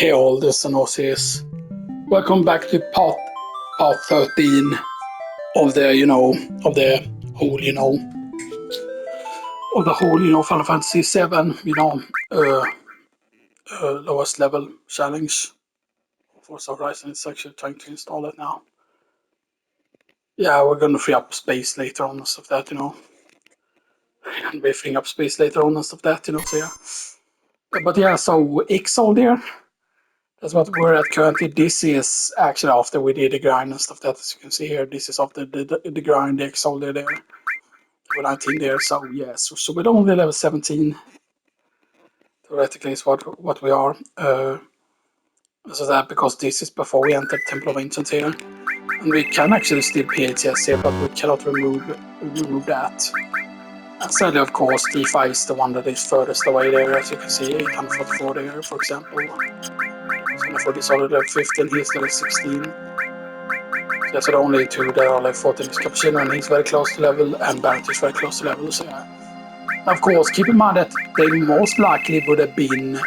Hey all, this is Osis. Welcome back to part 13 of the whole Final Fantasy VII lowest level challenge for Horizon. It's actually trying to install it now. Yeah, we're gonna free up space later on and stuff that and we're freeing up space later on and stuff that so yeah. But yeah, so Ixol there. That's what we're at currently. This is actually after we did the grind and stuff that, as you can see here. This is after the grind, the Ixol there. We're 19 there, so yes. So we're only level 17. Theoretically is what we are. So that because this is before we entered Temple of Ancients here. And we can actually still PHS here, but we cannot remove that. And sadly, of course, D5 is the one that is furthest away there, as you can see, 844 there, for example. So for this other level 15, he's level 16. So that's the only two that are level 14 is Cappuccino, and he's very close to level, and Barrett is very close to level, so yeah. Of course, keep in mind that they most likely would have been,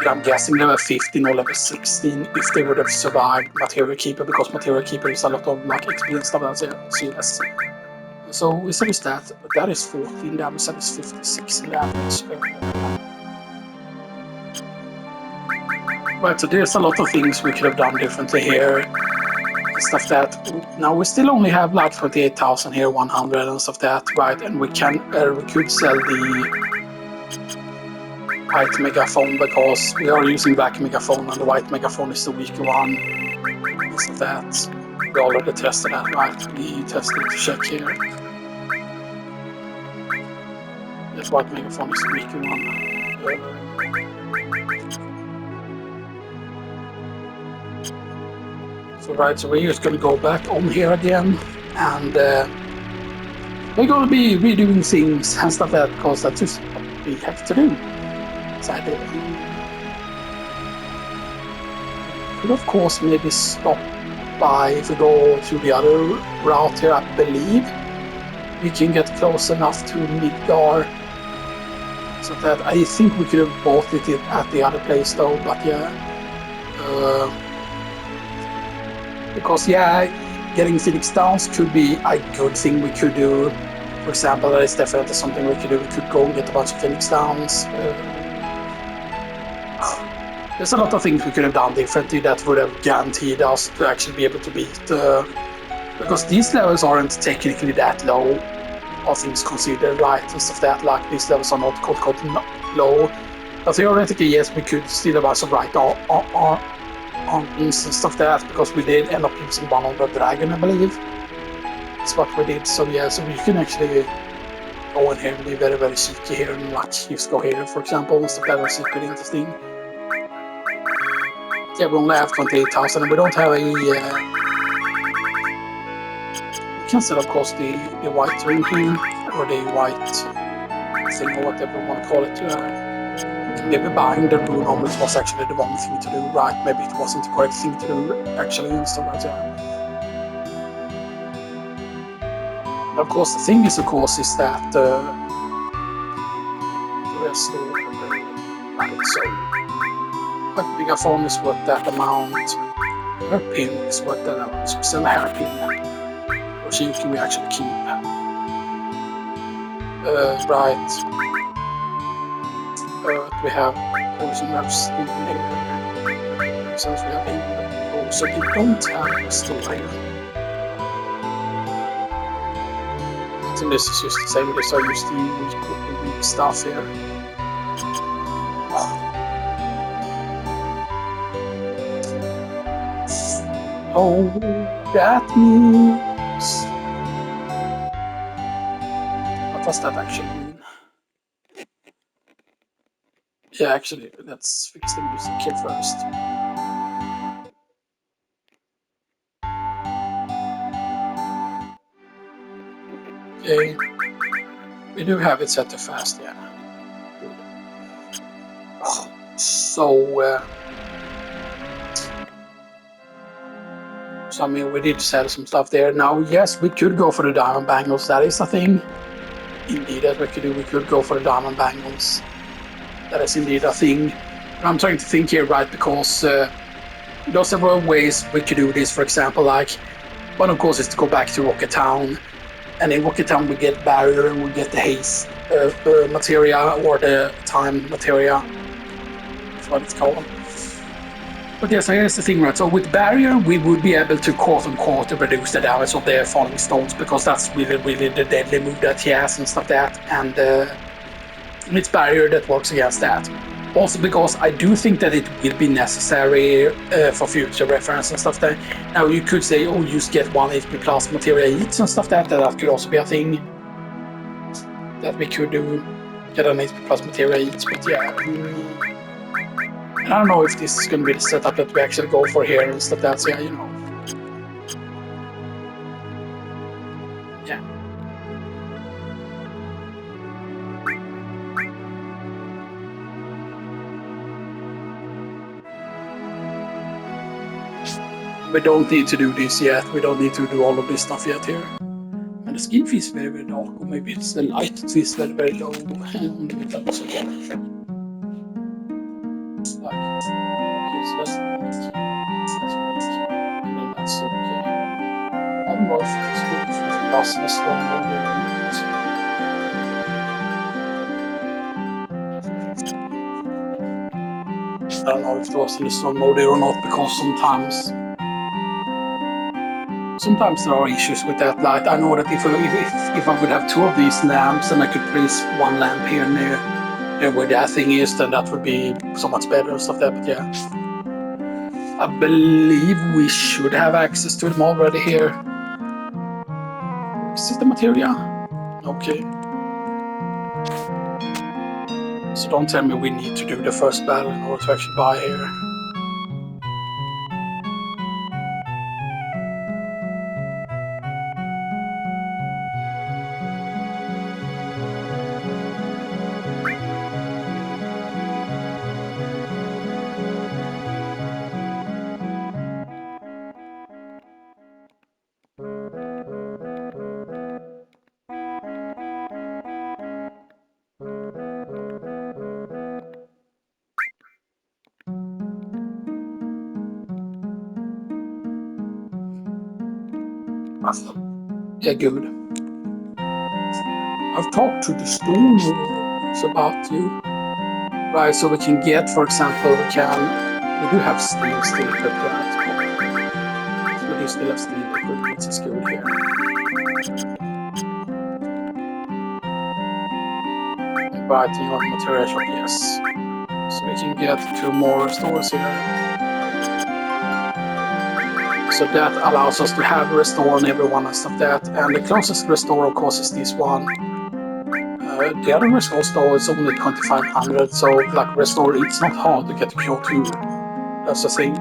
I'm guessing, level 15 or level 16 if they would have survived Materia Keeper, because Materia Keeper is a lot of like experience stuff, so let's see. So we said that is 14 damage, that is 56 damage. Right, so there's a lot of things we could have done differently here. Stuff that now we still only have like 28,000 here, 100 and stuff that, right? And we could sell the white megaphone because we are using black megaphone and the white megaphone is the weaker one. So that we already tested that, right? We tested to check here. This white megaphone is the weaker one. So right, so we're just gonna go back on here again, and we're gonna be redoing things and stuff like that because that's just what we have to do. Sadly, could of course maybe stop by if we go to the other route here. I believe we can get close enough to Midgar, so that I think we could have bought it at the other place though. But yeah. Because yeah, getting Phoenix Downs could be a good thing we could do. For example, that is definitely something we could do. We could go and get a bunch of Phoenix Downs. There's a lot of things we could have done differently that would have guaranteed us to actually be able to beat. Because these levels aren't technically that low, all things considered, right? And stuff that, like, these levels are not quote low. But theoretically, yes, we could still have also right and stuff like that, because we did end up using one on the dragon, I believe. That's what we did. So yeah, so we can actually go in here and be very, very cheeky here and like just go here, for example, and stuff that was pretty interesting. Yeah, we only have 28,000 and we don't have any. We can set, of course, the white ring here, or the white thing, or whatever we want to call it. Maybe buying the rune omelets was actually the wrong thing to do, right? Maybe it wasn't the correct thing to do, actually, and stuff like that. And of course, the thing is, of course, is that right, so a megaphone is worth that amount. Her pin is worth that amount. So we sell a hairpin, or she can we actually keep. Right. We have poison maps in here. Since we have healing, so we don't have a store here. I think this is just the same as I used the weak stuff here. Oh, that means. What does that actually mean? Yeah, actually, let's fix the music here first. Okay, we do have it set to fast, yeah. Good. Oh, so I mean, we did sell some stuff there. Now, yes, we could go for the diamond bangles. That is a thing. Indeed, that we could do. We could go for the diamond bangles. That is indeed a thing. I'm trying to think here, right? Because there are several ways we could do this. For example, like one of course is to go back to Rocket Town, and in Rocket Town we get barrier and we get the haste materia or the time materia. That's what it's called. But yes, here's the thing, right? So with barrier, we would be able to quote unquote reduce the damage of the falling stones because that's really the deadly move that he has and stuff like that, and it's barrier that works against that. Also because I do think that it will be necessary for future reference and stuff. That now you could say, oh, you just get 1 HP plus materia each and stuff. That could also be a thing that we could do. Get an HP plus materia each, but yeah. I don't know if this is going to be the setup that we actually go for here and stuff. That's yeah, you know. Yeah. We don't need to do this yet. We don't need to do all of this stuff yet here. And the skin feels very dark, or maybe it's the light that feels very low on the middle also. Like, okay, so that's weak. That's weak. And then that's okay. I don't know if it's good if the last is strong or I don't know if it was in the strong mode or not, because sometimes there are issues with that light. I know that if I would have 2 of these lamps and I could place 1 lamp here near where that thing is, then that would be so much better and stuff like that. But yeah, I believe we should have access to them already here. Is this the materia? Okay. So don't tell me we need to do the first battle in order to actually buy here. Yeah, good. I've talked to the stone lords about you. Right, so we can get, for example, we do have steel still equipped, right? So we do still have steel equipped, which is good here. Right, you want material shop, yes. So we can get 2 more stores here. So that allows us to have a restore on everyone and stuff that. And the closest restore, of course, is this one. The other restore store is only 2500, so like restore, it's not hard to get to Q2. That's the thing.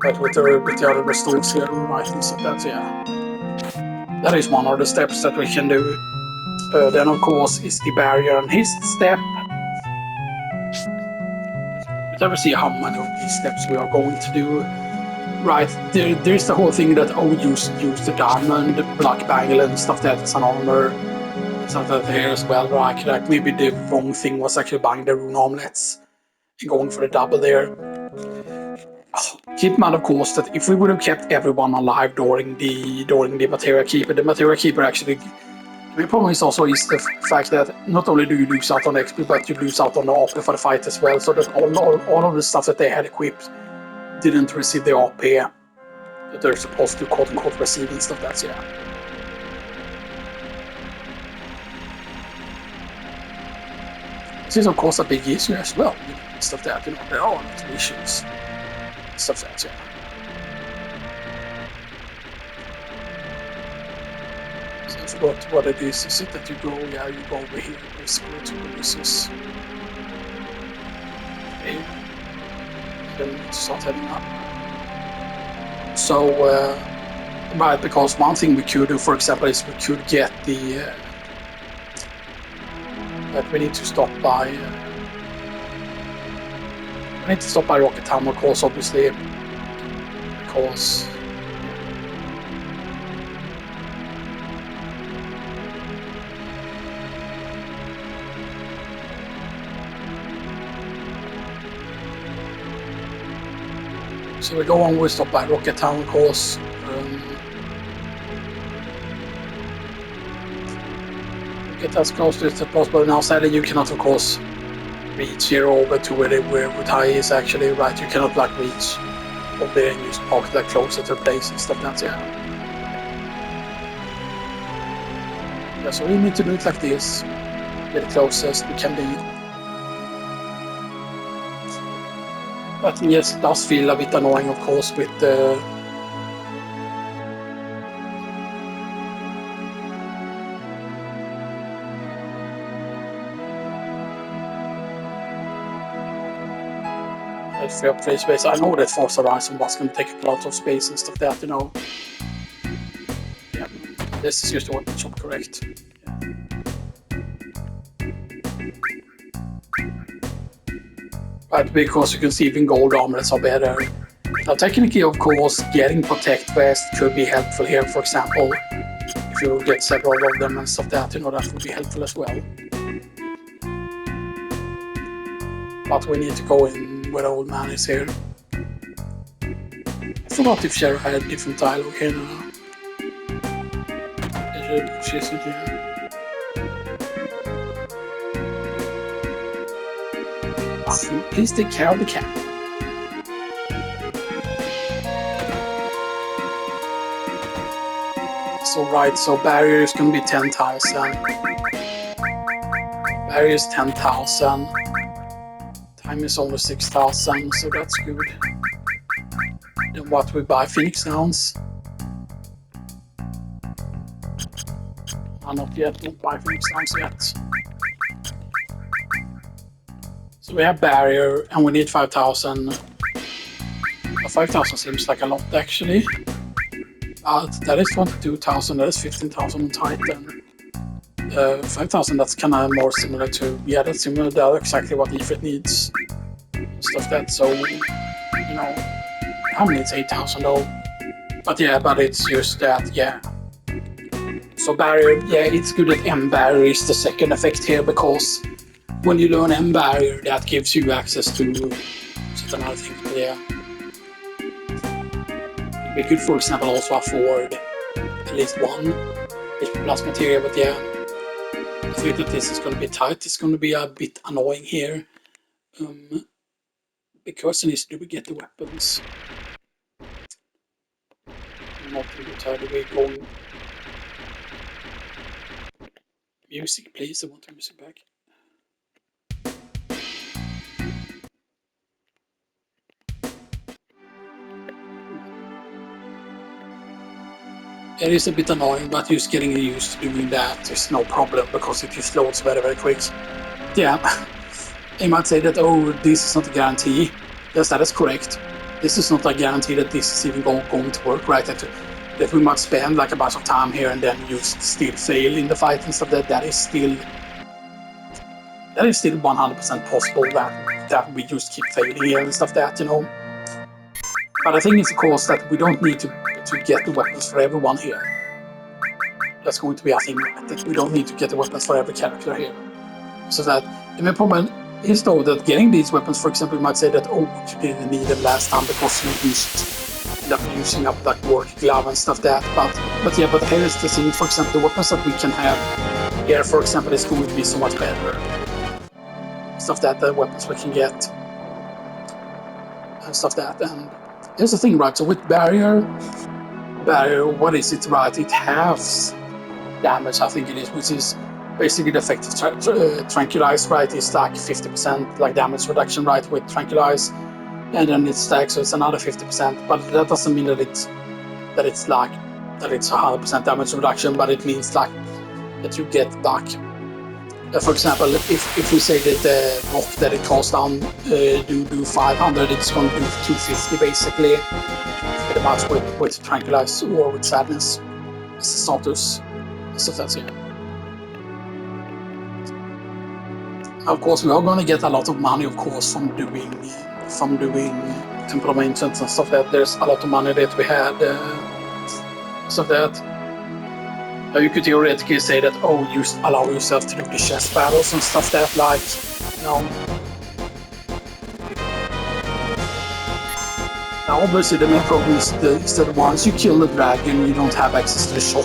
But with the other restores here, right, and stuff that, yeah. That is one of the steps that we can do. Then, of course, is the barrier and his step. Let's ever see how many of these steps we are going to do. Right, there's the whole thing that use the diamond, black bangle and stuff that as an armor. Stuff that here as well, right? Like maybe the wrong thing was actually buying the rune armlets and going for the double there. Keep in mind, of course, that if we would have kept everyone alive during the materia keeper, the materia keeper actually. The problem is also the fact that not only do you lose out on XP, but you lose out on the AP for the fight as well. So that all of the stuff that they had equipped didn't receive the AP that they're supposed to quote unquote receive and stuff. That's yeah. This is of course a big issue as well. Stuff that there are little issues. Stuff that yeah. What it is it that you go, yeah, you go over here, basically to this is here, then you start heading up. So, right, because one thing we could do, for example, is we could get the, that we need to stop by, Rocket Town, of course, obviously, because So we go on, we stop by Rocket Town, of course. Get as close to it as possible. Now, sadly, you cannot, of course, reach here over to where Wutai is actually, right? You cannot like reach over there and just park that closer to the place and stuff. That's yeah. Yeah, so we need to do it like this, get it closest we can be. But yes, it does feel a bit annoying, of course, with the free up free space. I know that Forza Horizon was going to take up a lot of space and stuff that, you know. Yeah, this is just the weapon shop, correct. Yeah. Right, because you can see even gold armlets are better. Now, technically, of course, getting Protect Vest could be helpful here, for example. If you get several of them and stuff that, you know, that would be helpful as well. But we need to go in where the old man is here. I forgot if Cher had a different dialogue here now. She isn't here. Please take care of the cat. So right, so barrier is going to be 10,000. Barrier is 10,000. Time is only 6,000, so that's good. Then what we buy? Phoenix Downs. Not yet, don't buy Phoenix Downs yet. So we have barrier and we need 5,000. 5,000 seems like a lot actually. That is 22,000, that is 15,000 on Titan. 5,000, that's kind of more similar to, yeah, that's similar, that's exactly what Ifrit needs. Stuff that, so, you know, I mean, it's 8,000 though. But yeah, but it's just that, yeah. So barrier, yeah, it's good that M barrier is the second effect here, because when you learn M barrier, that gives you access to another thing, but yeah. We could, for example, also afford at least one HP plus materia, but yeah. I think that this is going to be tight, it's going to be a bit annoying here. The question is, do we get the weapons? I'm not really tired of going. Music, please, I want the music back. It is a bit annoying, but just getting used to doing that is no problem, because it just loads very, very quick. Yeah, you might say that, oh, this is not a guarantee. Yes, that is correct. This is not a guarantee that this is even going to work, right? That we might spend like a bunch of time here and then you still fail in the fight and stuff. That is still 100% possible that we just keep failing here and stuff that, you know. But I think it's of course that we don't need to get the weapons for everyone here. That's going to be a thing, that we don't need to get the weapons for every character here. So that, the main problem is though that getting these weapons, for example, you might say that, oh, you didn't need them last time because you ended up using up like work glove and stuff that. But yeah, but here is the thing, for example, the weapons that we can have here, for example, is going to be so much better. Stuff that the weapons we can get and stuff that. And here's the thing, right? So with barrier, what is it, right? It halves damage, I think it is, which is basically the effect of tranquilize, right? It's like 50% like damage reduction, right, with tranquilize, and then it stacks, so it's another 50%. But that doesn't mean that it's 100% damage reduction, but it means like that you get back. For example, if we say that the rock that it costs down do 500, it's going to do 250 basically, pretty much with tranquilize or with sadness as a status. So that's it. Of course, we are going to get a lot of money, of course, from doing temple maintenance and stuff like that. There's a lot of money that we had, stuff like that. Now you could theoretically say that, oh, you allow yourself to do the chess battles and stuff that, like, you know. Now, obviously, the main problem is that once you kill the dragon, you don't have access to the shop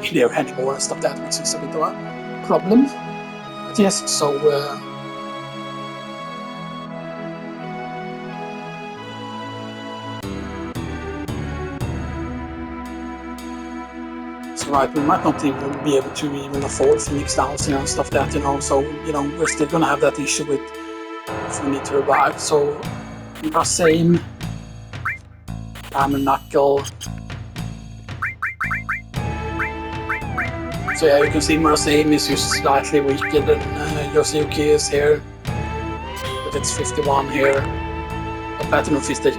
in there anymore and stuff that, which is a bit of a problem. But yes, so right, we might not even be able to even afford Phoenix Downs and stuff that, you know, so, you know, we're still gonna have that issue with if we need to revive. So, same Diamond Knuckle. So yeah, you can see Murasame is just slightly weaker than Yoshiyuki is here, but it's 51 here. The Platinum Fist, the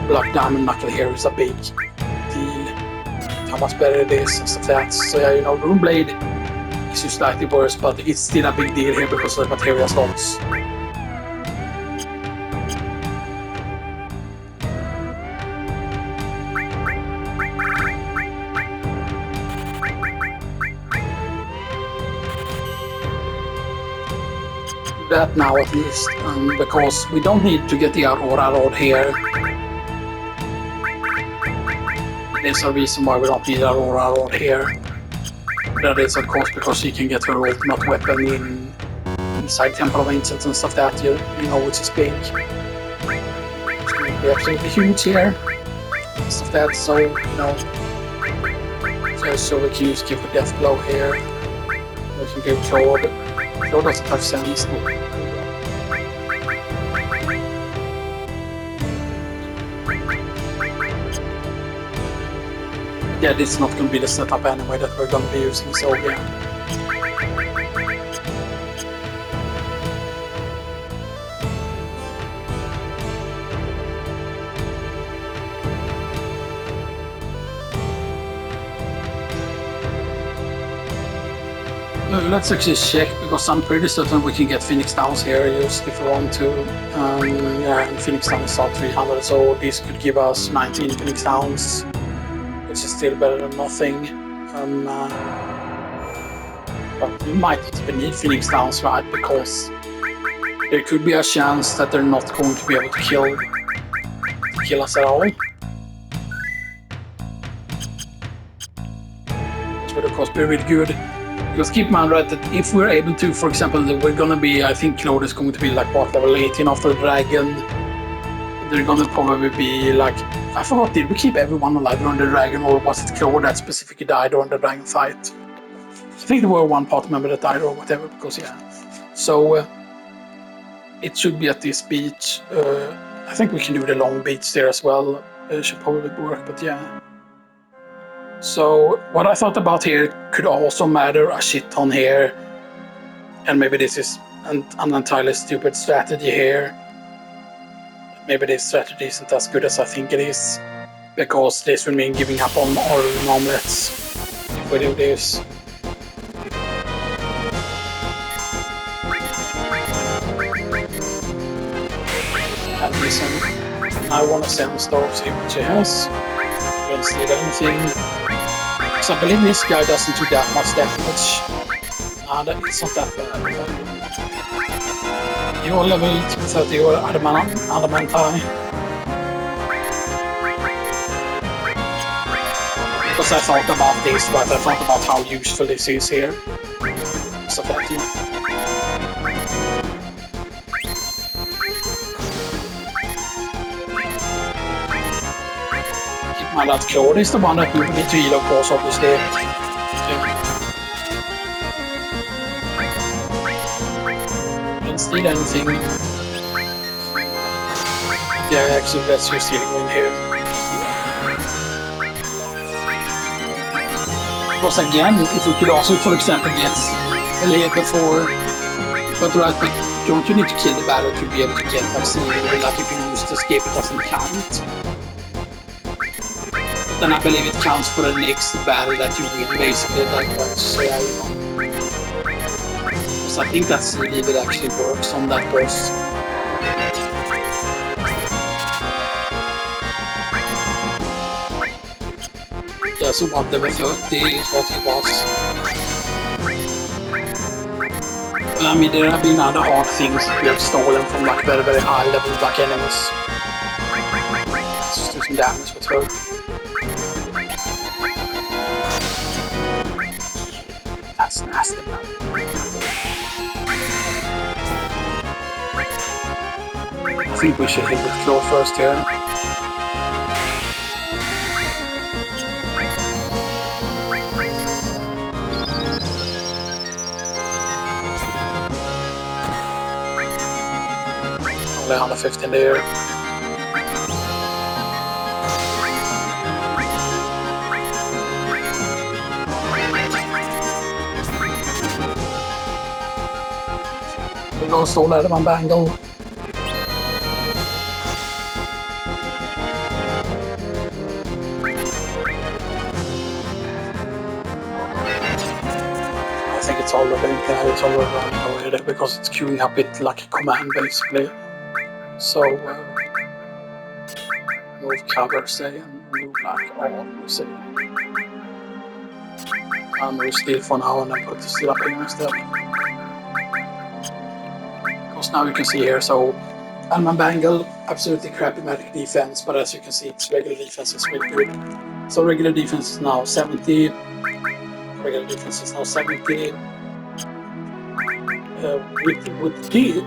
Black Diamond Knuckle here is a big deal. How much better it is and stuff like that. So yeah, you know, Rune Blade is just slightly worse, but it's still a big deal here because of the materia slots. That now at least, because we don't need to get the Aurora Rod here. There's a reason why we don't need Aurora Rod here. That is of course because she can get her ultimate weapon inside Temple of Ancients and stuff that, you know, which is big. It's going to be absolutely huge here. Stuff that, so, you know. So we can just give a death blow here. We can give Claude. Claude doesn't have sense. Yeah, this is not going to be the setup anyway that we're going to be using, so yeah. Let's actually check, because I'm pretty certain we can get Phoenix Downs here just if we want to. Yeah, and Phoenix Downs are 300, so this could give us 19 Phoenix Downs, which is still better than nothing. But we might not even need Phoenix Downs, right? Because there could be a chance that they're not going to be able to kill us at all. Which would of course be really good. Because keep in mind, right, that if we're able to, for example, we're gonna be, I think Claude is going to be like what, level 18 after the dragon. They're gonna probably be like, I forgot, did we keep everyone alive during the dragon, or was it Claude that specifically died during the dragon fight? I think there were one party member that died or whatever, because yeah. So it should be at this beach. I think we can do the long beach there as well. It should probably work, but yeah. So what I thought about here could also matter a shit ton here, and maybe this is an entirely stupid strategy here. Maybe this strategy isn't as good as I think it is, because this will mean giving up on our omelets if we do this. And listen, I want to send Storm, see what she has. Don't steal anything. So I believe this guy doesn't do that much damage. It's not that bad. You're level 30, you're Adaman Bangle. Because I thought about this, but I thought about how useful this is here. So that, yeah. My lad Claude is the one that we need to heal, of course, obviously. Didn't steal anything. Yeah, actually, let's just heal in here. Because again, if we could also, for example, get a layer before, but right, but don't you need to kill the battle to be able to get that scene? Like if you use the escape, it doesn't count. Then I believe it counts for the next battle that you win, basically, like that. So yeah, you know. So I think that CD that actually works on that boss. Yeah, so what level 30 is what it was. I mean, there have been other hard things that we have stolen from like very, very high level back enemies. some damage with her. That's nasty, man. I think we should hit with Claw first here. Only 115 there. We go stall Adaman Bangle. I think it's already running away because it's queuing up it like a command basically. So move cover say and move like all we say. And move steel for now and then put the steel up here instead. Because now you can see here, so Adaman Bangle, absolutely crappy magic defense, but as you can see its regular defense is really good. So regular defense is now 70. Regular defense is now 70. With D,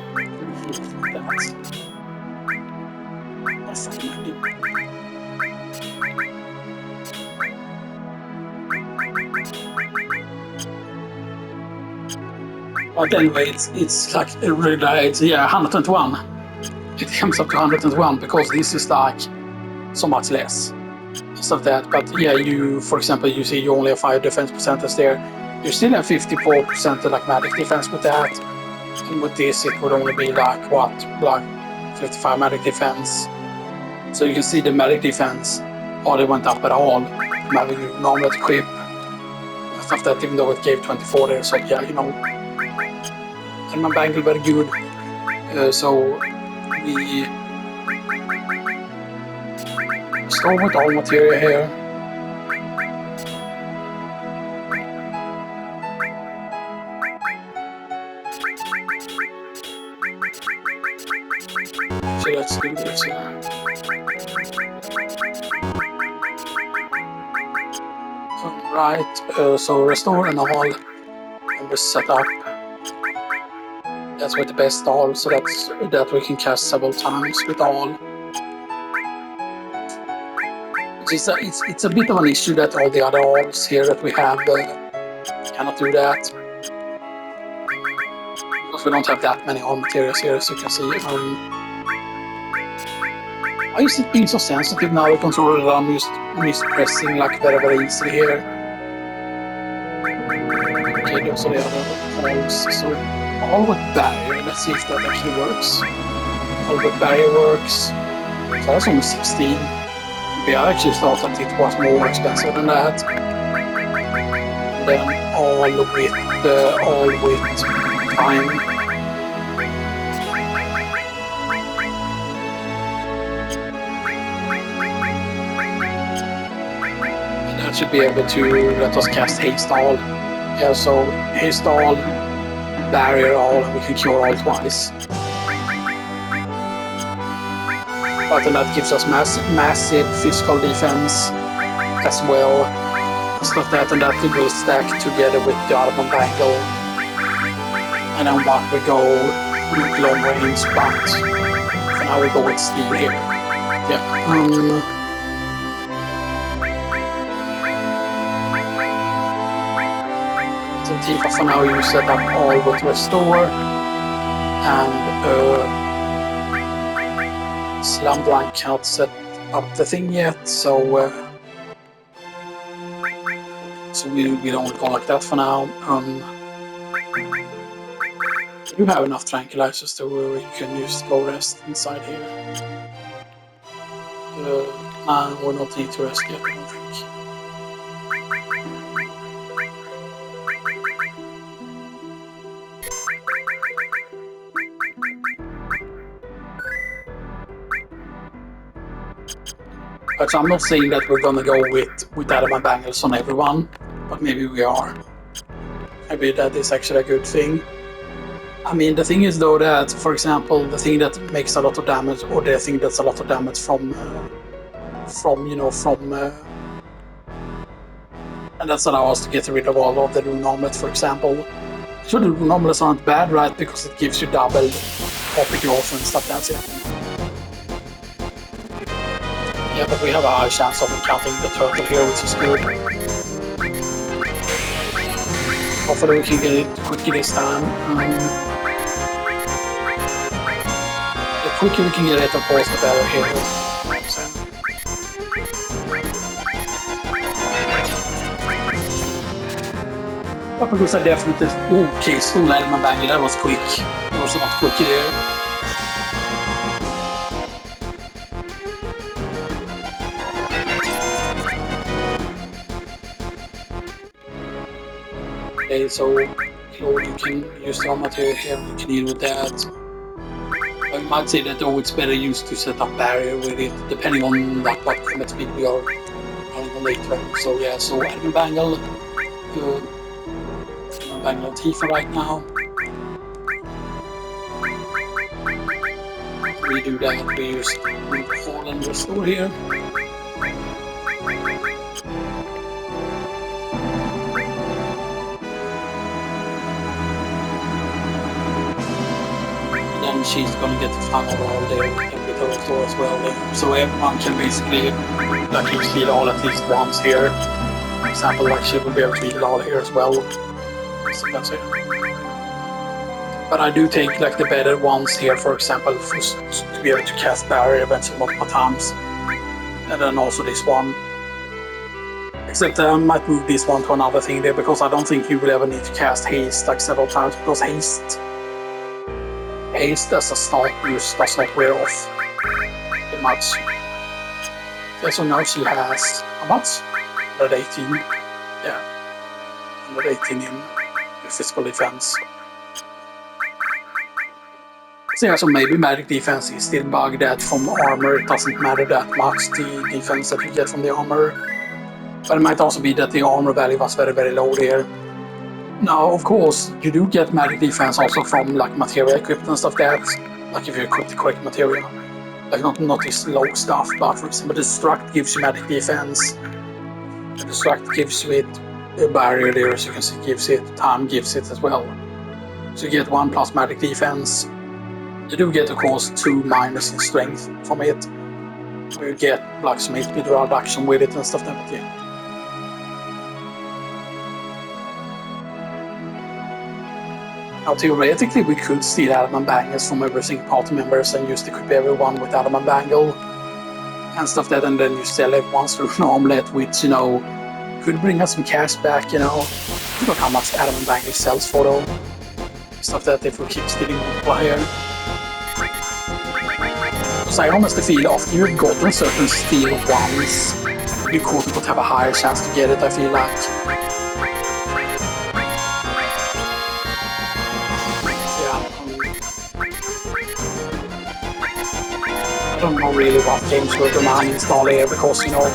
that's fucking. But anyway, it's like a regular, it's 121. It comes up to 121 because this is like so much less of that. But yeah, you, for example, you see you only have 5 defense percentage there. You still have 54% like magic defense with that. And with this, it would only be like what, like 55 magic defense. So you can see the magic defense hardly went up at all. Magic normal equip. Stuff that, even though it gave 24 there, so yeah, you know. Adaman Bangle very good. So we start with all materia here. So let's do this here. Right, so restore and all, and we set up. That's with the best all, so that we can cast several times with all. It's a bit of an issue that all the other alls here that we have cannot do that. Because we don't have that many all materials here, as you can see. Why is it being so sensitive now, the controller that I'm used to pressing like very easily here? Okay, those are the other alls. So all with barrier, let's see if that actually works. All with barrier works. So that's only 16. I actually thought that it was more expensive than that. And then all with time. And that should be able to let us cast Haste All. Yeah, so Haste All, Barrier All, and we can cure all twice. But then that gives us massive physical defense as well. Stuff that, and that will stack together with the Adaman Bangle. And then what we go with long range, but for now we go with steel here. Yeah. So Tifa for now you set up all with restore and Slam Blank cannot set up the thing yet, so we don't go like that for now. You have enough tranquilizers to where we can use go rest inside here. Nah, we don't need to rest yet, I don't think. But I'm not saying that we're gonna go with Adaman Bangles on everyone, but maybe we are. Maybe that is actually a good thing. I mean, the thing is though that, for example, the thing that makes a lot of damage, or the thing that's a lot of damage from from and that's allow us to get rid of all of the rune omelets, for example. So the rune omelets aren't bad, right? Because it gives you double copy growth and stuff. That's it. Yeah, but we have a high chance of encountering the turtle here, which is good. Hopefully we can get it quickly this time. The quicker we can get it, of course, the better here. But because I definitely... Okay, Stone Adaman Bangle, that was quick. It was not quick there. Okay, so you can use the materia here, you can deal with that. I might say that it's better used to set up barrier with it, depending on what combat speed we are running on later. So yeah, so Adaman Bangle, Bangle Tifa right now. We do that, we use Fall and Restore here. And she's gonna get the final roll there with her Restore as well there. So everyone can basically like use heal all at least once here. For example, like she will be able to heal all here as well. So that's it. But I do take like the better ones here, for example, to be able to cast barrier events multiple times. And then also this one. Except I might move this one to another thing there, because I don't think you will ever need to cast Haste like several times, because Haste as a start use does not wear off very much. Okay, so now she has how much? 118. Yeah. 118 in physical defense. So yeah, so maybe magic defense is still bugged that from armor. It doesn't matter that much, the defense that you get from the armor. But it might also be that the armor value was very, very low there. Now, of course, you do get magic defense also from like materia equipped and stuff that, like if you equip the correct materia. Like not this low stuff, but for example, the Destruct gives you magic defense. The Destruct gives you it, a barrier there, as you can see, gives it, time gives it as well. So you get 1 plus magic defense. You do get, of course, 2 minus in strength from it. You get like some HP reduction with it and stuff like that, yeah. Now theoretically we could steal Adaman Bangles from every single party members and just equip everyone with Adaman Bangle and stuff like that, and then you sell everyone's through an omelet, which, you know, could bring us some cash back, you know. I don't know how much Adaman Bangle sells for though. Stuff that if we keep stealing multiple here. So I honestly feel after you've gotten certain steal ones, you could have a higher chance to get it, I feel like. I don't know really what games we're gonna uninstall here, because, you know,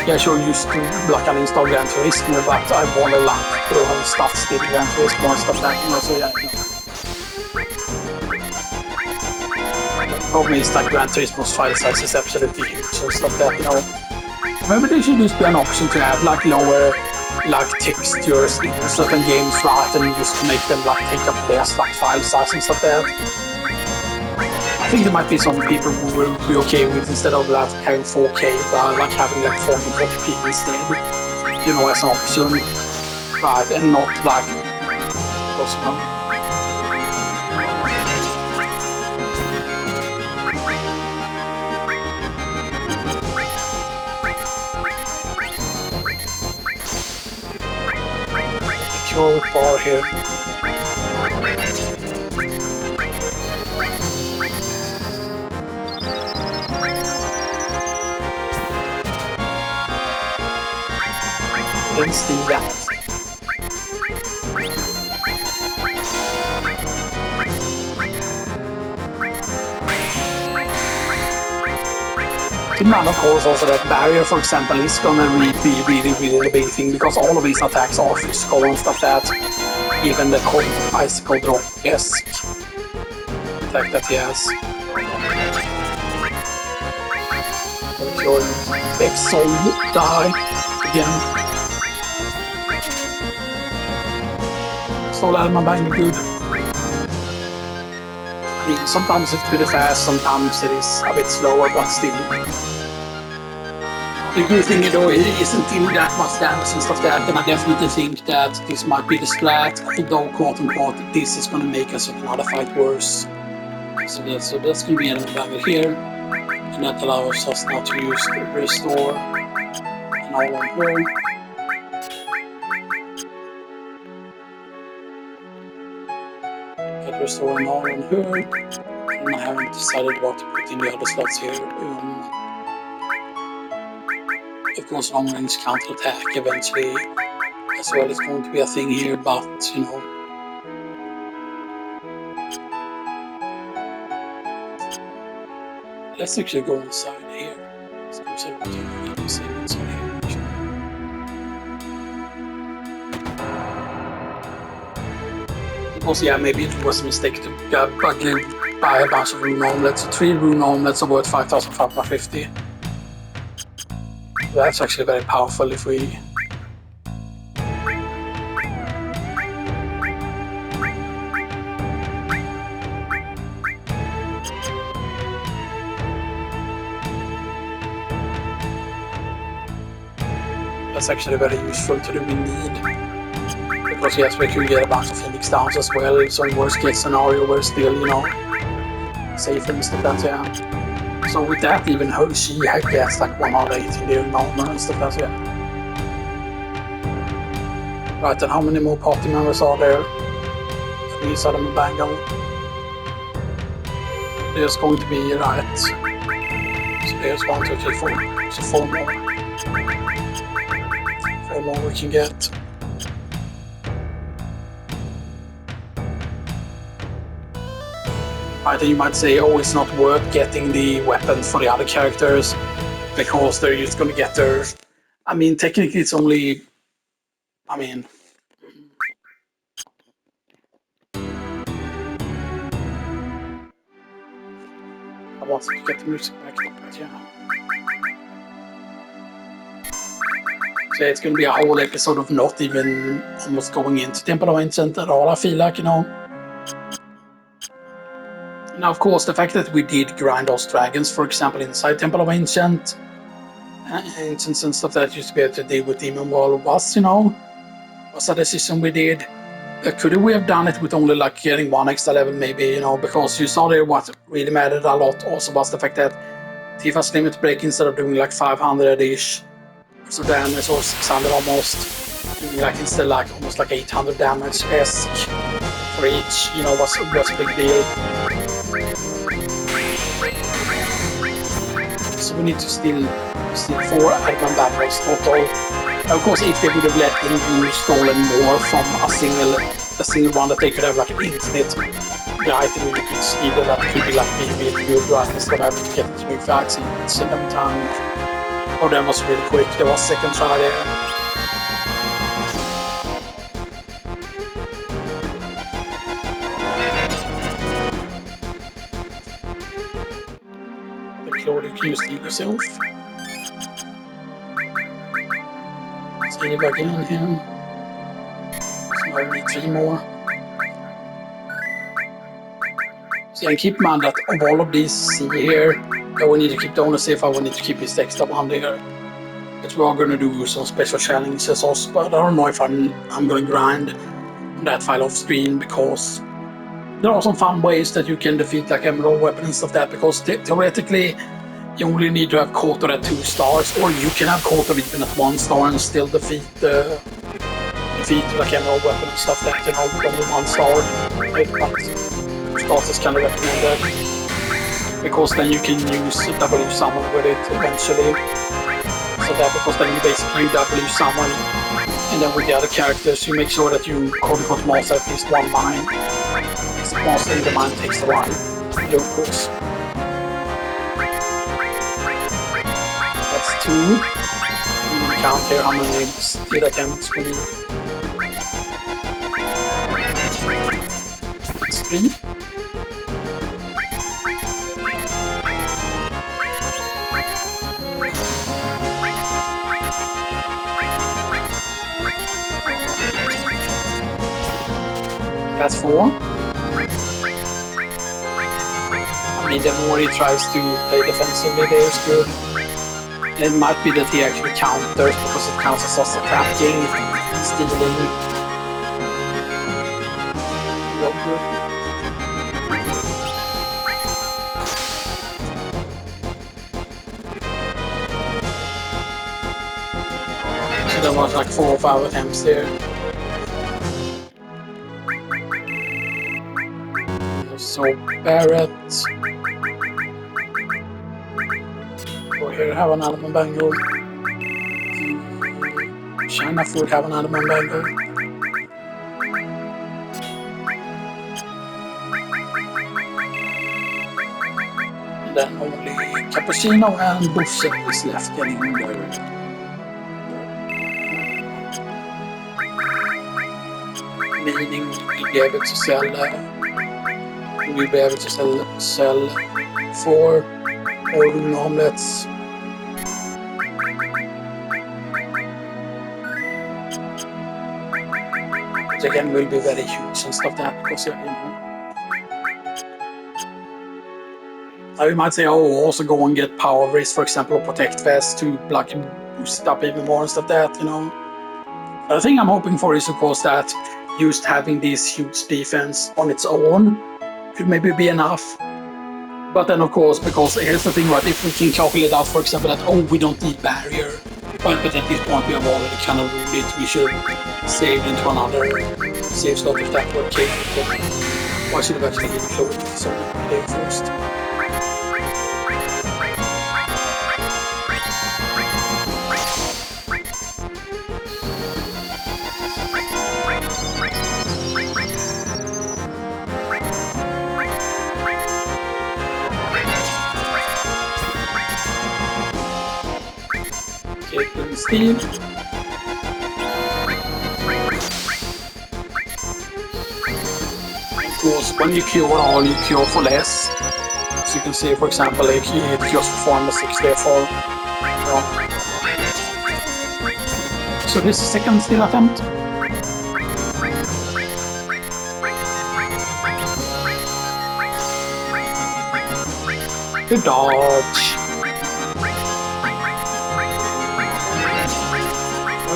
yeah, sure, used to like uninstall Gran Turismo, but I want to like throw on stuff still Gran Turismo and stuff like that, you know, so yeah, you know. Problem is like Gran Turismo's file size is absolutely huge and stuff that, you know. Maybe there should just be an option to have like lower like textures in certain games, right, and just to make them like take up less like file size and stuff like that. I think there might be some people who will be okay with, instead of like having 4K, but like having like 440p instead, you know, as an option, right, and not like, because, you know, secure bar here. Didn't steal that. And of course also that barrier, for example, is gonna be really big thing, because all of these attacks are physical and stuff that, even the cold icicle drop-esque attack that he has. let your big soul die again. Soul Adaman Bangle good. I mean, sometimes it's pretty fast, sometimes it is a bit slower, but still. The good thing though, it isn't dealing that much damage and stuff that, and I definitely think that this might be the strat, although quote unquote, this is gonna make us another fight worse. So that's gonna be Adaman Bangle here, and that allows us now to use the restore and all on her. Get restore and all on her, and I haven't decided what to put in the other slots here. Of course, long range counter attack eventually as well is going to be a thing here, but you know. Let's actually go inside here. Let's go see what we can see inside here. Because yeah, maybe it was a mistake to buy a bunch of rune omelets. 3 rune omelets are worth 5,550. That's actually very powerful if we... That's actually very useful to do indeed. Because yes, we could get a bunch of Phoenix Downs as well, so in worst case scenario we're still, you know, safe and stuff like that, yeah. So with that, even she gets like 118 during armor and stuff like that, yeah. Right, and how many more party members are there? At least Adaman Bangle. There's going to be, right. So there's 1, 2, 3, 4. So 4 more. 4 more we can get. Right, and you might say, oh, it's not worth getting the weapons for the other characters because they're just going to get their... I mean, technically it's only... I mean... I wanted to get the music back up, but yeah. So it's going to be a whole episode of not even almost going into Temple of Ancient at all, I feel like, you know. Now, of course, the fact that we did grind those dragons, for example, inside Temple of Ancients and stuff that used to be able to deal with Demon Wall was, you know, was a decision we did. Could we have done it with only like getting 1 extra level, maybe, you know, because you saw there what really mattered a lot also was the fact that Tifa's limit break, instead of doing like 500-ish, so damage or 600 almost, like instead like almost like 800 damage-esque for each, you know, was a big deal. So we need to steal 4 Adaman Bangles total. Of course, if they would have let them be stolen more from a single one, that they could have like an infinite item you could steal, that could be like really good, right, instead of having to get the new vaccines every time. Oh, that was really quick. There was second try there. You can steal yourself. Save again here. So I need 3 more. So yeah, keep in mind that of all of these here, that we need to keep the owner safe, I will need to keep this extra one there. But we are going to do some special challenges also, but I don't know if I'm going to grind that file off screen, because there are some fun ways that you can defeat like emerald weapons and stuff like that, because theoretically you only need to have Kotor at 2 stars, or you can have Kotor even at 1 star and still defeat like emerald weapon and stuff like that, you know, with only 1 star. But stars is kind of recommended, because then you can use W summon with it eventually. So that, because then you basically W summon, and then with the other characters you make sure that you quote-unquote master at least 1 mine. Mastering the mine takes a while, of course. That's 2. I'm gonna count here how many steal attempts we need. That's 3. That's 4. I mean, the more he tries to play defensively, there's good. It might be that he actually counters because it counts as us attacking, stealing. Real good. So there was like 4 or 5 attempts there. So Barrett. Go here, have an Adaman Bangle. China Food have an Adaman Bangle. And then only Cappuccino and Buffset is left getting under. Meaning we'll be able to sell. We'll be able to sell 4 golden omelets. Which again will be very huge and stuff that because you know. Now you might say, oh, also go and get power race, for example, or protect vest to block and boost it up even more and stuff that, you know. The thing I'm hoping for is of course that just having this huge defense on its own could maybe be enough. But then of course, because here's the thing, right, if we can calculate out, for example, that, oh, we don't need barrier, but at this point we have already kind of ruled it, we should save into another save slot if that were the case. Why should have actually included this on the play first? Steam. Of course, when you cure all, you cure for less. So you can see, for example, like it cures for 406, therefore. So this is second steal attempt. Good dodge.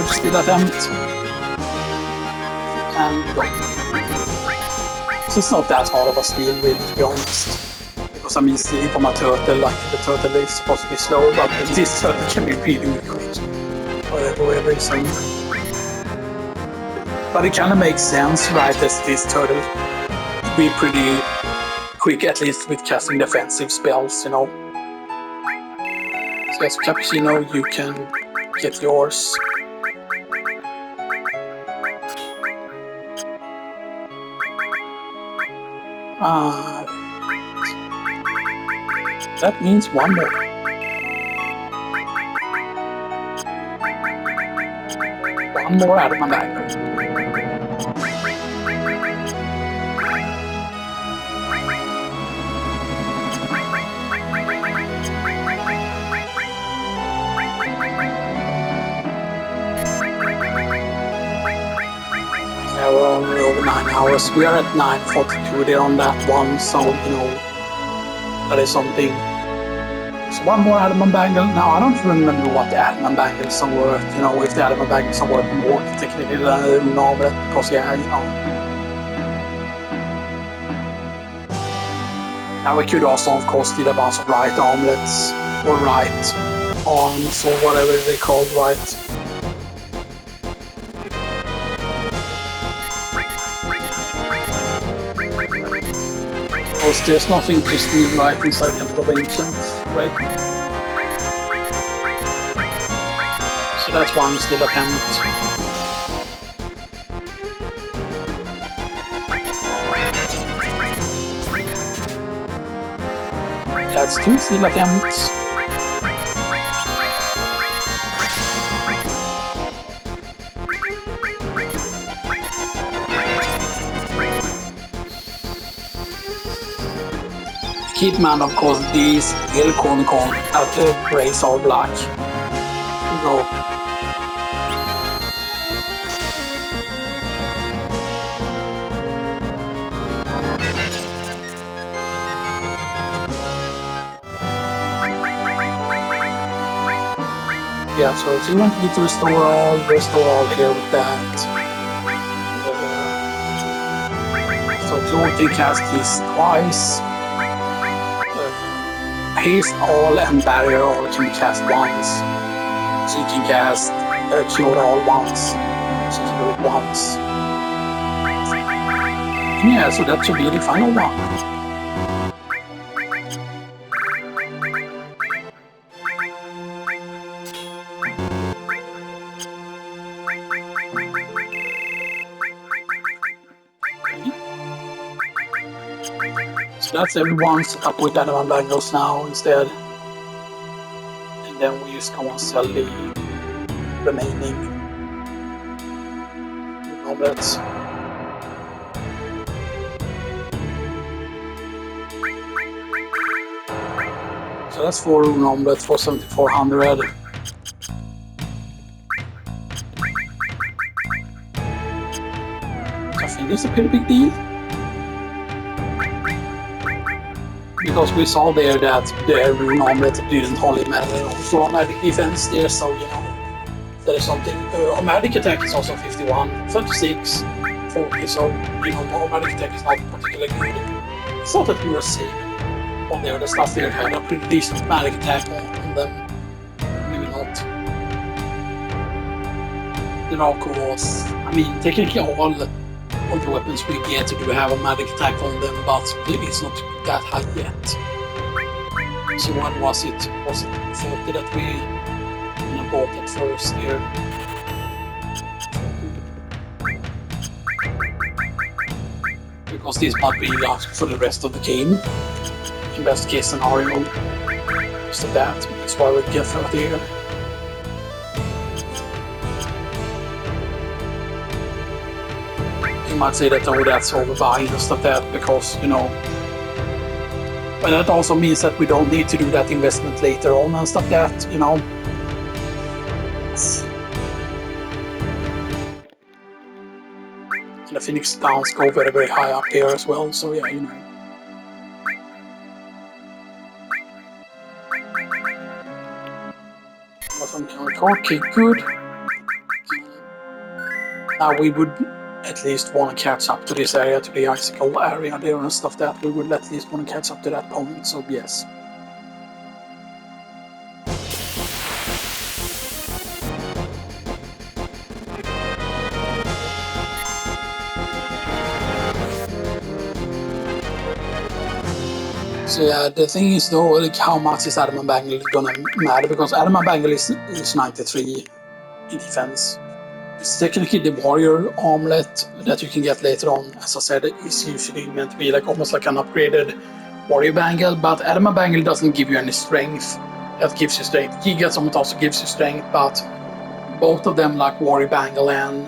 Steal attempt. And go. So it's not that hard of a steal, really, to be honest. Because I mean, stealing from a turtle, like the turtle is supposed to be slow, but this turtle can be really quick. For whatever reason. But it kind of makes sense, right, as this turtle to be pretty quick, at least with casting defensive spells, you know. So as Cappuccino, you can get yours. That means one more. One more Adaman Bangle. Yeah, we're only over 9 hours. We are at 9:42 there on that one, so you know that is something. So one more Adaman Bangle. Now I don't remember what the Adaman Bangles are worth, you know, if the Adaman Bangles are worth more technically than normal, because yeah, you know. Now we could also of course steal a bunch of right omelets or right arms or whatever they're called, right? Because there's nothing to steal right inside Temple of Ancients, right? So that's one steal attempt. That's 2 steal attempts. Hitman, of course, these Ilcon at the race all black. Go. Yeah, so you want to get to restore all here with that. So Claude can cast these twice. Haste All and Barrier All can be cast once. So you can cast Cure All once. So you can do it once. Yeah, so that should be the final one. So that's everyone set up with Adaman Bangles now instead. And then we just go and sell the remaining omelets. So that's 4 rune omelets for 7,400. I think it's a pretty big deal. Because we saw there that the rune omelet didn't hold him and also on magic defense there, so you know, that is something. Our magic attack is also 51, 36, 40, so you know, our magic attack is not particularly good. It's not that we were safe on the other stuff there had a pretty decent magic attack on them. Maybe not. The Rako was, I mean, technically all the weapons we get do have a magic attack on them, but it's not that high yet. So what was it? Was it 40 that we bought at first here? Because this might be lost for the rest of the game. In best case scenario. So that's why we get 30 here. You might say that, oh, that's overbuying and stuff like that, because, you know, but that also means that we don't need to do that investment later on and stuff like that, you know. And the Phoenix Downs go very, very high up here as well, so yeah, you know. Okay, good. Now we would at least want to catch up to this area, to the icicle area there and stuff that we would at least want to catch up to that point, so yes. So yeah, the thing is though, like how much is Adaman Bangle gonna matter, because Adaman Bangle is 93 in defense. It's technically the warrior armlet that you can get later on, as I said, is usually meant to be like almost like an upgraded warrior bangle, but Adaman Bangle doesn't give you any strength. That gives you strength. Giga Summit also gives you strength, but both of them, like warrior bangle and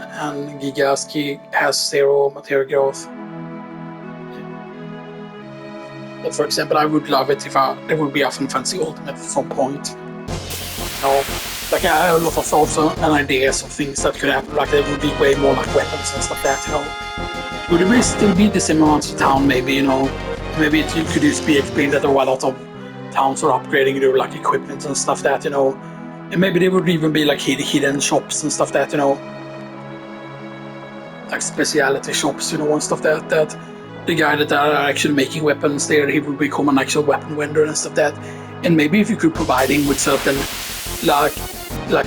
Giga's key, has 0 materia growth. But for example, I would love it if there would be a fancy ultimate at some point. No. Like I have a lot of thoughts and ideas of things that could happen, like there would be way more like weapons and stuff like that, you know. Would it still be the same amounts of town, maybe, you know? Maybe it could just be explained that a lot of towns are upgrading their like equipment and stuff like that, you know. And maybe there would even be like hidden shops and stuff like that, you know. Like specialty shops, you know, and stuff like that the guy that are actually making weapons there, he would become an actual weapon vendor and stuff like that. And maybe if you could provide him with certain like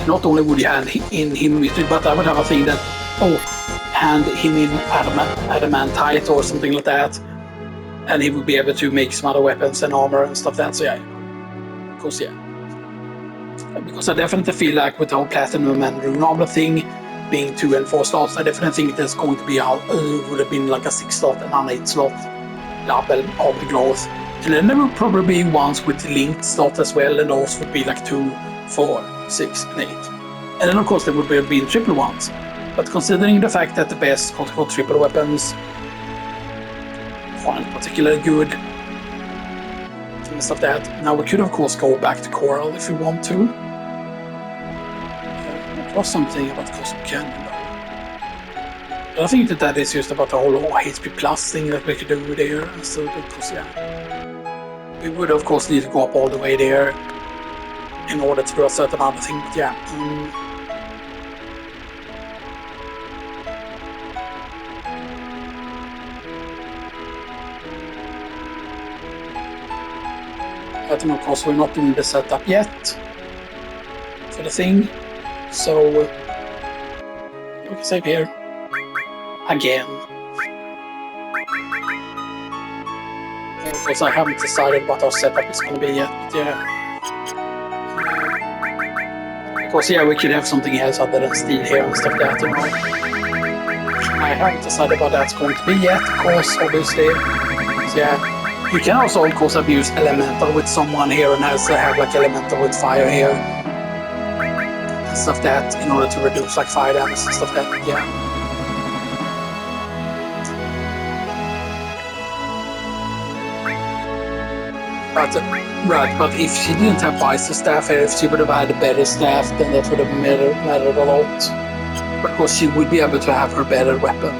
not only would you hand in him with it, but I would have a thing that, oh, hand him in adamantite or something like that, and he would be able to make some other weapons and armor and stuff like that. So yeah, of course, yeah. Because I definitely feel like with the whole platinum and rune armor thing being 2 and 4 slots, I definitely think there's going to be would have been like a 6 slot and an 8 slot double of the growth, and then there would probably be ones with linked slot as well, and those would be like 2, 4, 6, and 8. And then of course there would be triple ones. But considering the fact that the best triple weapons aren't particularly good, things like that. Now we could of course go back to Coral if we want to. It was something about Cosmic Canyon though. But I think that is just about the whole HP plus thing that we could do there. So because yeah, we would of course need to go up all the way there. in order to do a certain other thing. But yeah. But of course we're not doing the setup yet for the thing, so we can save here again. And of course I haven't decided what our setup is going to be yet, but yeah. Of course, yeah, we could have something else other than steel here and stuff like that, you know. I haven't decided what that's going to be yet, of course, obviously. So yeah. You can also, of course, abuse elemental with someone here and also have like elemental with fire here. And stuff that in order to reduce like fire damage and stuff like that, yeah. But, right, but if she didn't have Vice's staff here, if she would have had a better staff, then that would have mattered a lot. Because she would be able to have her better weapon.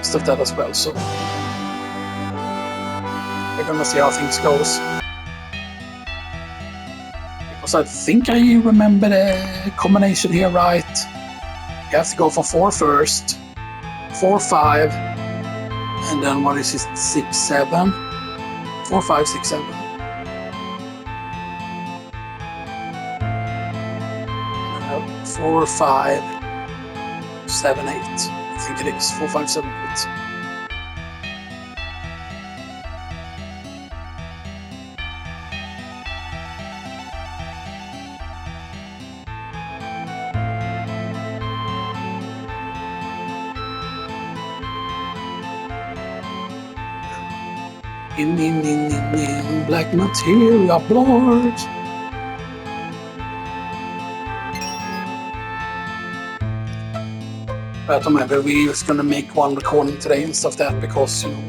Stuff that as well, so. We're gonna see how things goes. Because I think I remember the combination here right. You have to go for 4 first, 4, 5, and then what is it, 6, 7? 4, 5, 6, 7. 4, 5, 7, 8. I think it is 4, 5, 7, 8. In black materia blood. But maybe we're just gonna make one recording today and stuff that because you know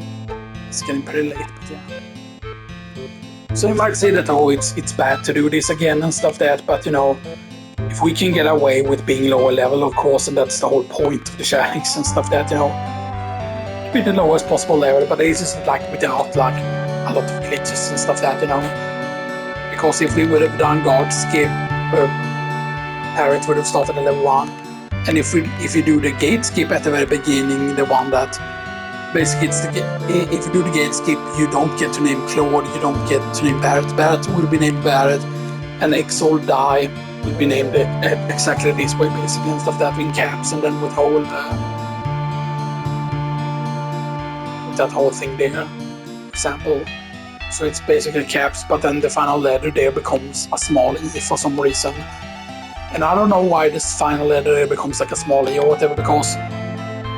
it's getting pretty late. But yeah. So you might say that it's bad to do this again and stuff that, but you know if we can get away with being lower level, of course, and that's the whole point of the challenge and stuff that you know. Be the lowest possible level, but this is like without like a lot of glitches and stuff that you know. Because if we would have done guard skip, Parrot would have started at level 1. And if you do the gate skip at the very beginning, the one that basically it's if you do the gate skip, you don't get to name Claude, you don't get to name Barrett. Barrett will be named Barrett, and Exol Die will be named exactly this way basically and stuff that in caps, and then withhold that whole thing there, example. So it's basically caps, but then the final letter there becomes a small e for some reason. And I don't know why this final letter there becomes like a small e or whatever, because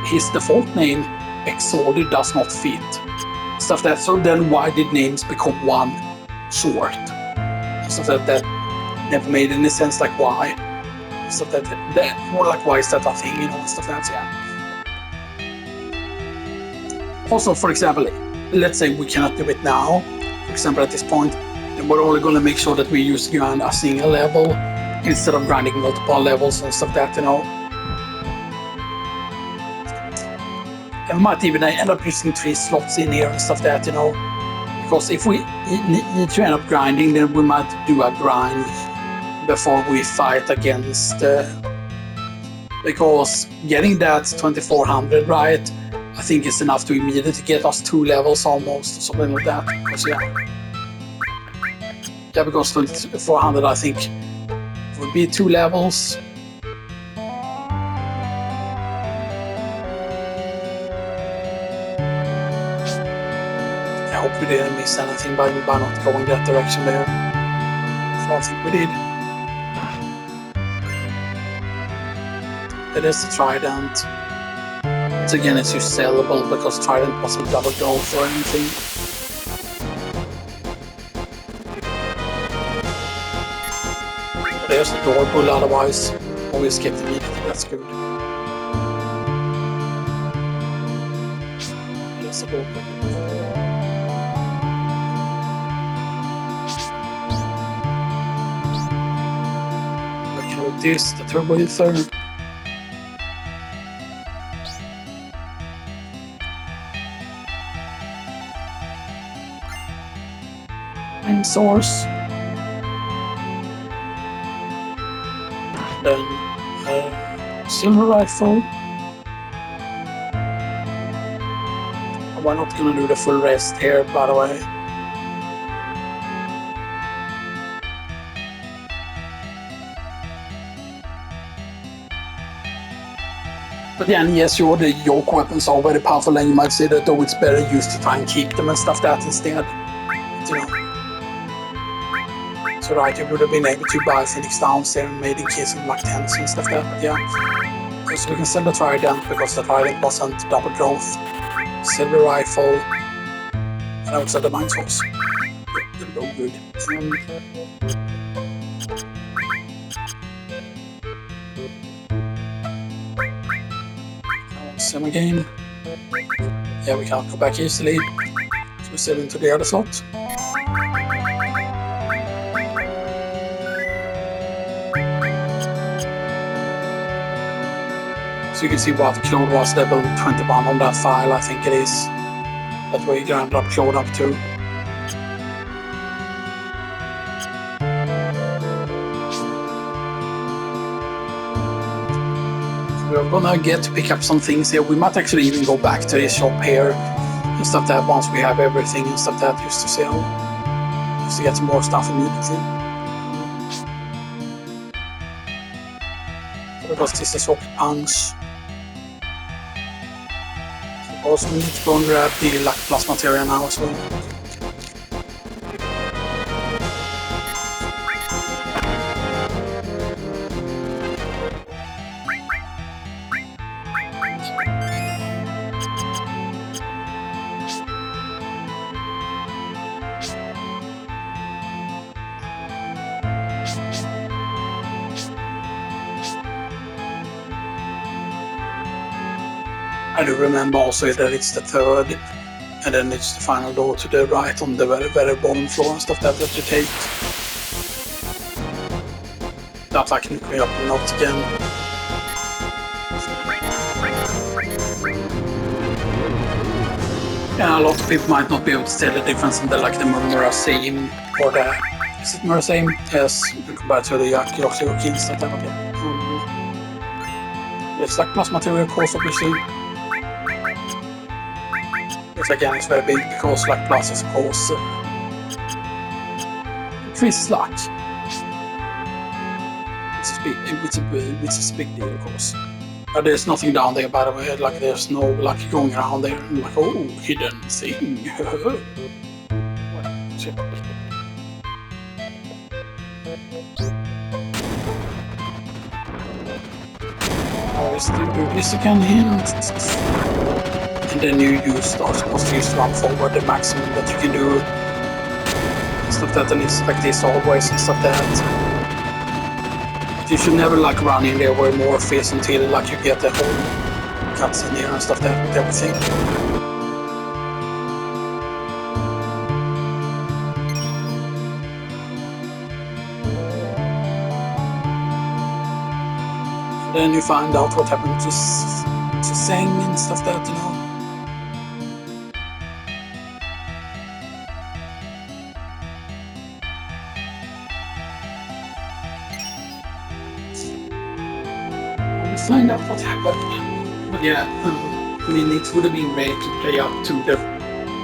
his default name, Exalted, does not fit. Stuff that, so then why did names become one short? Stuff that never made any sense, like why? Stuff that more like why is that a thing, you know, stuff that's, yeah. Also, for example, let's say we cannot do it now, for example at this point, then we're only going to make sure that we use grind a single level instead of grinding multiple levels and stuff that, you know. And we might even end up using 3 slots in here and stuff that, you know. Because if we need to end up grinding, then we might do a grind before we fight against because getting that 2400 right, I think it's enough to immediately get us 2 levels almost, or something like that. Because yeah, because 2400 I think would be 2 levels. I hope we didn't miss anything by not going that direction there. So I think we did. It is the Trident. Once again, it's just sellable because Trident wasn't double gold or anything. But there's the door pull otherwise. Always skip the meat, that's good. There's the door pull. This, the turbo ether. Main source. Then silver rifle. We're not gonna do the full rest here, by the way. But then, yes, sure, the yoke weapons are very powerful, and you might say that though it's better used to try and keep them and stuff that instead. You know. So right, you would have been able to buy Phoenix Downs there and made in case of like tents and stuff like that, but yeah. So we can sell the Trident because the Trident wasn't double growth. Silver rifle. And also the mine source. They're both good. Sim again. Yeah, we can't go back easily. So we sell into the other slot. So you can see what Claude was level 21 on that file, I think it is. That's where you can end up Claude up to. We're gonna get to pick up some things here. We might actually even go back to this shop here and stuff that once we have everything and stuff that used to sell. Just to get some more stuff immediately. Because this is rocket punch. Also we need to go and grab the luck plus materia now as well. I do remember also that it's the third, and then it's the final door to the right on the very, very bottom floor and stuff that you take. That I can clear up the notes again. Yeah, a lot of people might not be able to tell the difference in the Murmurasame or the... Is it Murmurasame? Yes, compared to the Yakioxyokins that I'm okay. It's like plus material course obviously. Yes, again, it's very big because like plus is of course increases luck. Which is a big deal of course. But there's nothing down there by the way, like there's no luck going around there. I'm like, oh, hidden thing. Well, shit. Always do this again here. And then you are supposed to use run forward the maximum that you can do. Stuff that and it's like this always and stuff that. But you should never like run in there where more face until like you get the whole cuts in there and stuff that with everything. And then you find out what happened to Seng and stuff that, you know. Find out what happened. But yeah, I mean, it would have been great to play up to the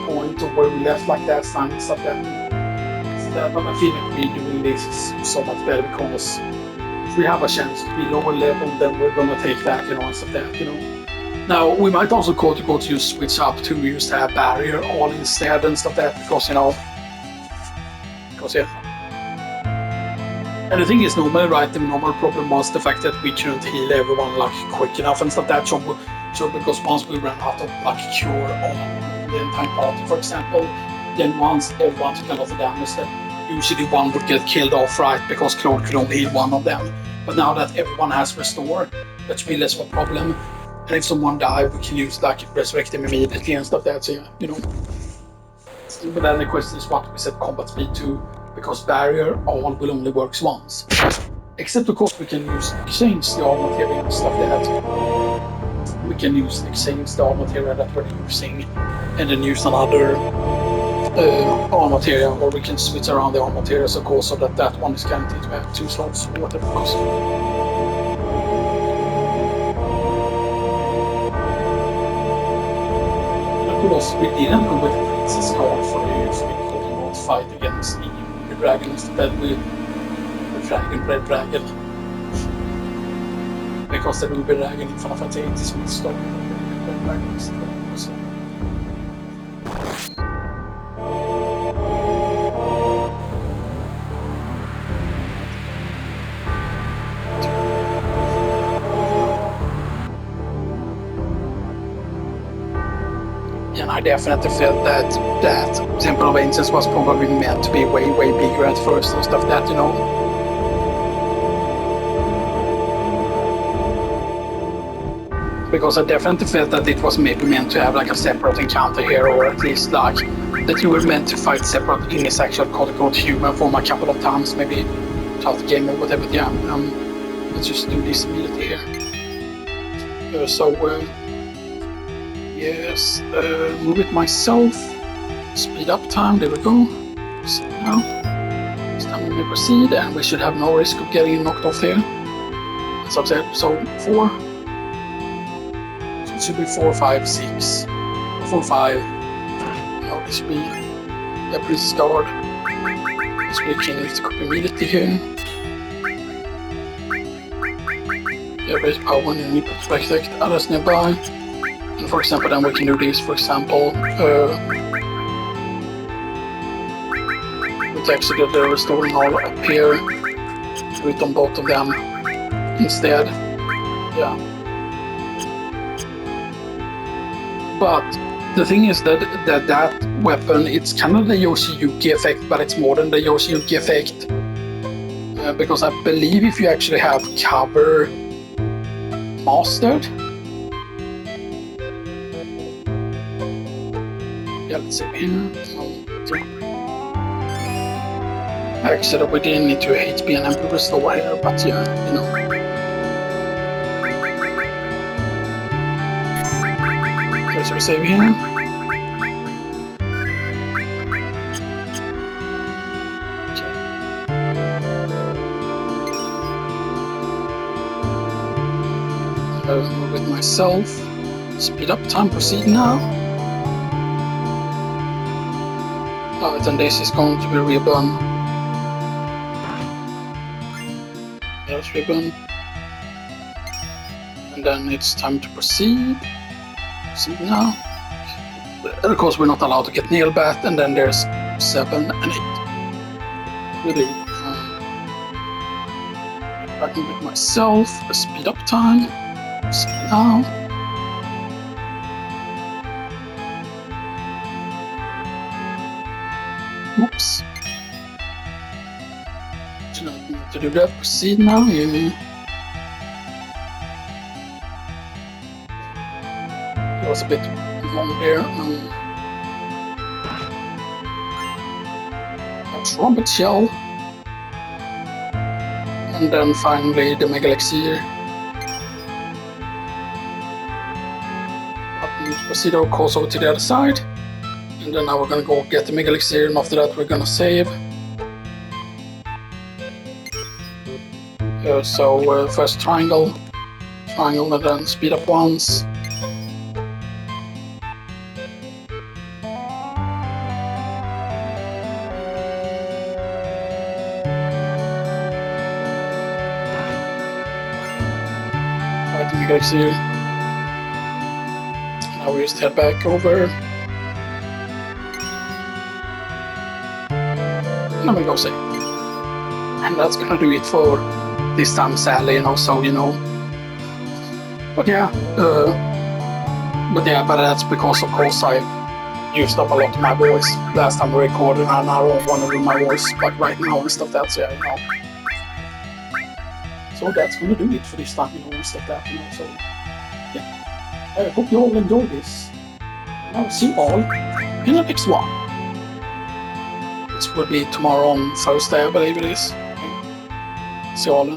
point of where we left like that time and stuff that. But I feel like we're doing this so much better because if we have a chance to be lower level, then we're gonna take that, you know, and stuff that, you know. Now we might also go to use switch up to use that barrier all instead and stuff that because, you know, yeah. And the thing is, normally, right, the normal problem was the fact that we couldn't heal everyone like quick enough and stuff that. So because once we ran out of like cure on the entire party, for example, then once everyone took a lot of damage, then usually one would get killed off, right, because Claude could only heal one of them. But now that everyone has restore, that should be less of a problem. And if someone dies, we can use like resurrect them immediately and stuff that. So yeah, you know. But then the question is what we set combat speed to. Because barrier all will only works once. Except of course we can use exchange the all material and stuff that. We can use exchange the all material that we're using and then use another all material, or we can switch around the all materials of course so that one is guaranteed to have 2 slots or whatever. because we didn't go with the princess card for the could not fight against the dragon. Instead with the dragon, red dragon. Because the ruby dragon in Final Fantasy VIII is with stop the red dragon instead. So. And I definitely felt that Temple of Ancients was probably meant to be way bigger at first and stuff that, you know. Because I definitely felt that it was maybe meant to have like a separate encounter here, or at least like that you were meant to fight separate in this actual called human form a couple of times, maybe throughout the game or whatever. But yeah, let's just do this immediately here. Yes, move it myself. Speed up time, there we go. So now, this time we may proceed, and we should have no risk of getting knocked off here. As I've said, so 4. So it should be 4, 5, 6. 4, 5. No, this should be a Princess Guard. This will change the copy immediately here. Yeah, base power when you need to protect others nearby. And for example, then we can do this, for example, with actually the restoring all up here, do it on both of them instead. Yeah. But the thing is that weapon, it's kind of the Yoshiyuki effect, but it's more than the Yoshiyuki effect. Because I believe if you actually have cover mastered, yeah, let's see here. Actually, we didn't need to HP and MP restore here, but yeah, you know. Okay, so we save here. Move it myself. Speed up time, proceed now. Then this is going to be ribbon. There's ribbon. And then it's time to proceed. Proceed now. And of course, we're not allowed to get nail bat, and then there's 7 and 8. Really. Back with myself. Speed up time. Proceed now. Oops. Do not need to do that. Proceed now. Yeah. It was a bit long there. A trumpet shell. And then finally the Mega Elixir. Proceed our course over to the other side. And then now we're gonna go get the Mega Elixir, and after that we're gonna save. So first triangle, and then speed up once. Right, the Mega Elixir. Now we just head back over. And we go save. And that's gonna do it for this time, sadly, you know, so, you know. But yeah, but that's because, of course, I used up a lot of my voice last time I recorded, and I don't want to do my voice like right now and stuff that's, yeah, you know. So that's gonna do it for this time, you know, and stuff that, you know, so, yeah. I hope you all enjoyed this. And I'll see you all in the next one. It will be tomorrow on Thursday, I believe it is. See you all then.